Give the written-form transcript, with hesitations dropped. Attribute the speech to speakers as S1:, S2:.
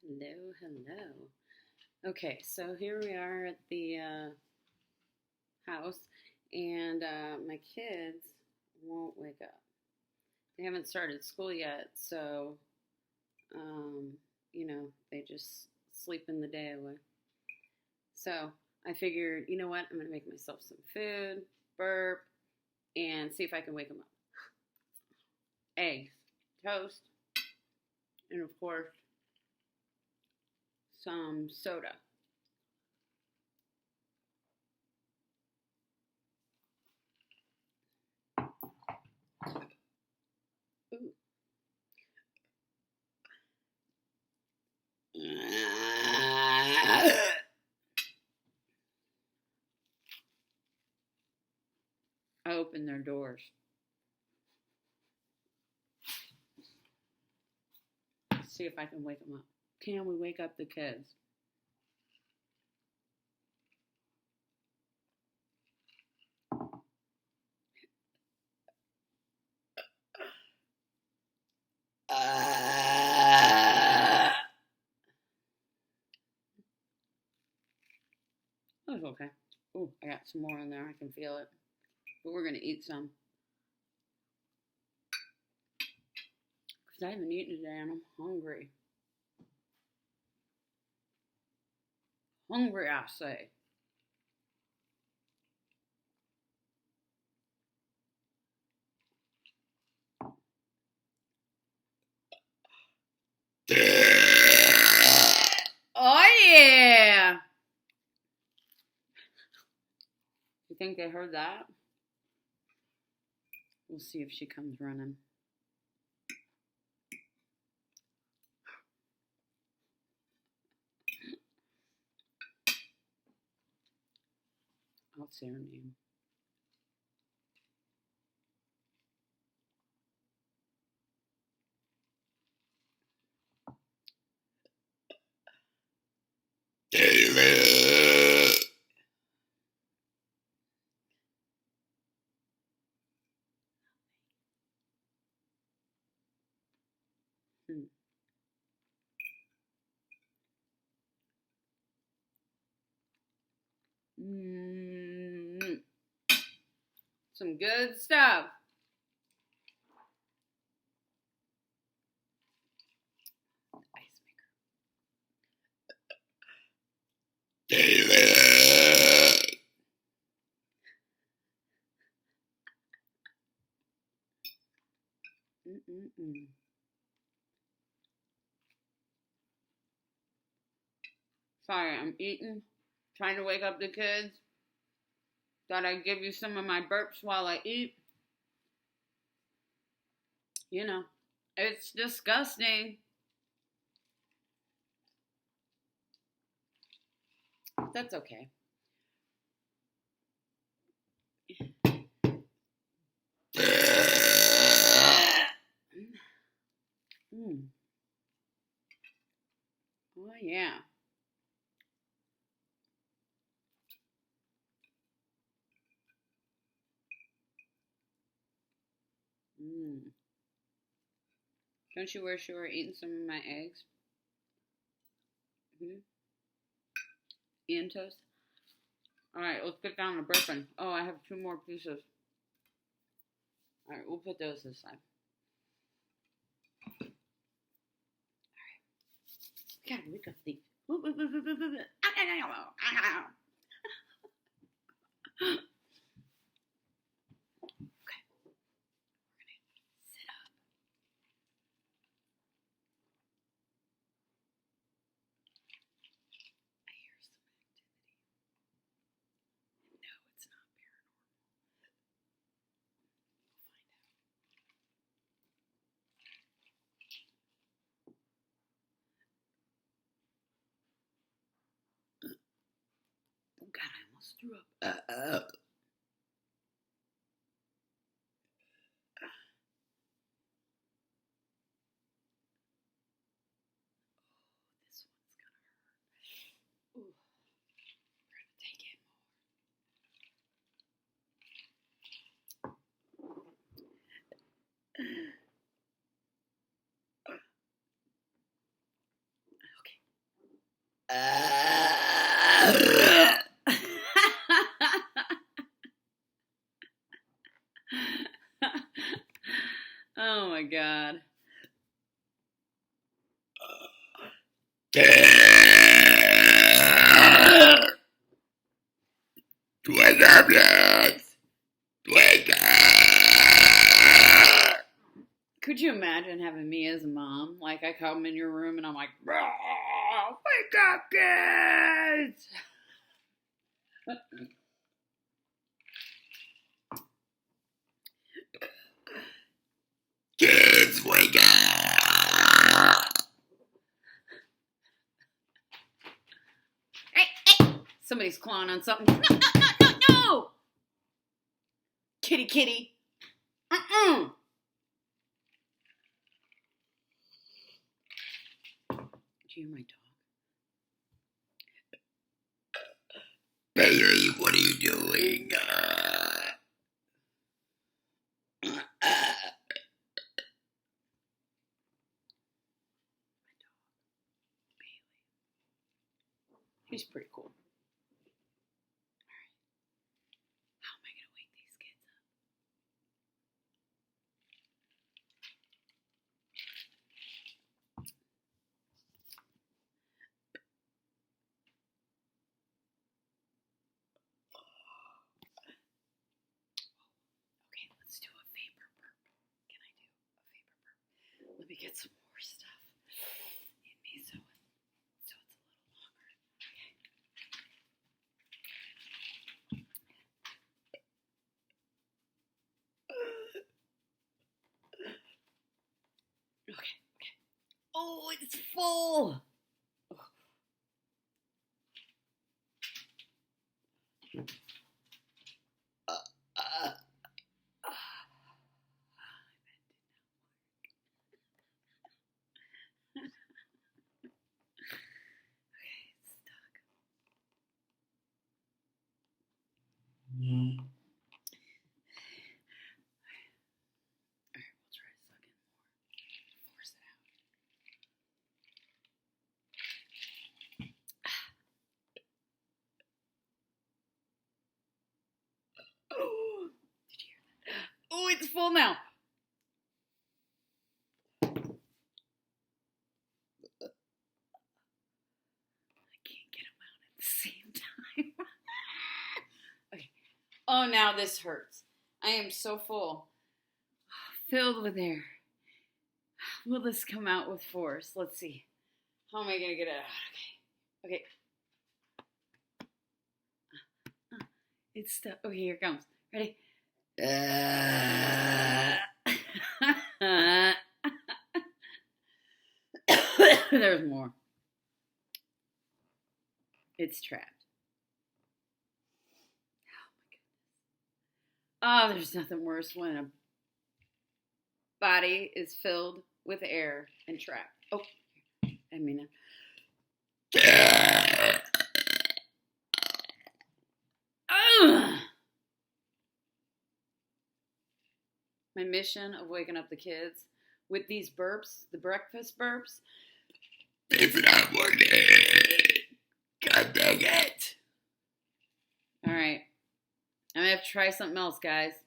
S1: Hello, hello. Okay, so here we are at the house, and my kids won't wake up. They haven't started school yet, so um, they just sleep in the day away. So I figured, you know what? I'm gonna make myself some food, burp, and see if I can wake them up. Eggs, toast, and of course some soda. Ooh. I open their doors. See if I can wake them up. Can we wake up the kids? That's okay. Oh, I got some more in there. I can feel it. But we're going to eat some. Because I haven't eaten today and I'm hungry. Hungry, I say. Oh, yeah. You think they heard that? We'll see if she comes running. I'll say her name. Mm. Some good stuff. Ice maker. Mm-mm-mm. Sorry, I'm eating, trying to wake up the kids. Thought I'd give you some of my burps while I eat. You know, it's disgusting. That's okay. Mm. Oh, yeah. Mm. Don't you wish you were eating some of my eggs? Mm-hmm. And toast? All right, let's get down to burping. Oh, I have two more pieces. All right, we'll put those this side. All right. We gotta wake up the. Oh God, I almost threw up. This one's gonna hurt. Ooh, we're gonna take it more. Okay. Oh my God.
S2: Wake up, kids! Wake up!
S1: Could you imagine having me as a mom? Like, I come in your room and I'm like, wake up, kids!
S2: Kids, wake up!
S1: Hey! Somebody's clawing on something. No! Kitty, kitty. Uh-uh. Do you hear my dog?
S2: Bailey, what are you doing?
S1: He's pretty cool. Alright. How am I going to wake these kids up? Okay, let's do a vapor burp. Can I do a vapor burp? Let me get some more stuff in me so it's a little longer. Okay. Oh, it's full. Alright, we'll try to suck in more. Force it out. Oh, did you hear that? Oh, it's full now. I can't get them out at the same time. Okay. Oh, now this hurts. I am so full. Filled with air. Will this come out with force? Let's see. How am I going to get it out? Okay. It's stuck. Okay, here it comes. Ready? There's more. It's trapped. Oh, there's nothing worse when a body is filled with air and trapped. Oh, I mean, my mission of waking up the kids with these burps, the breakfast burps.
S2: It's not working. God dang it.
S1: All right. I'm going to have to try something else, guys.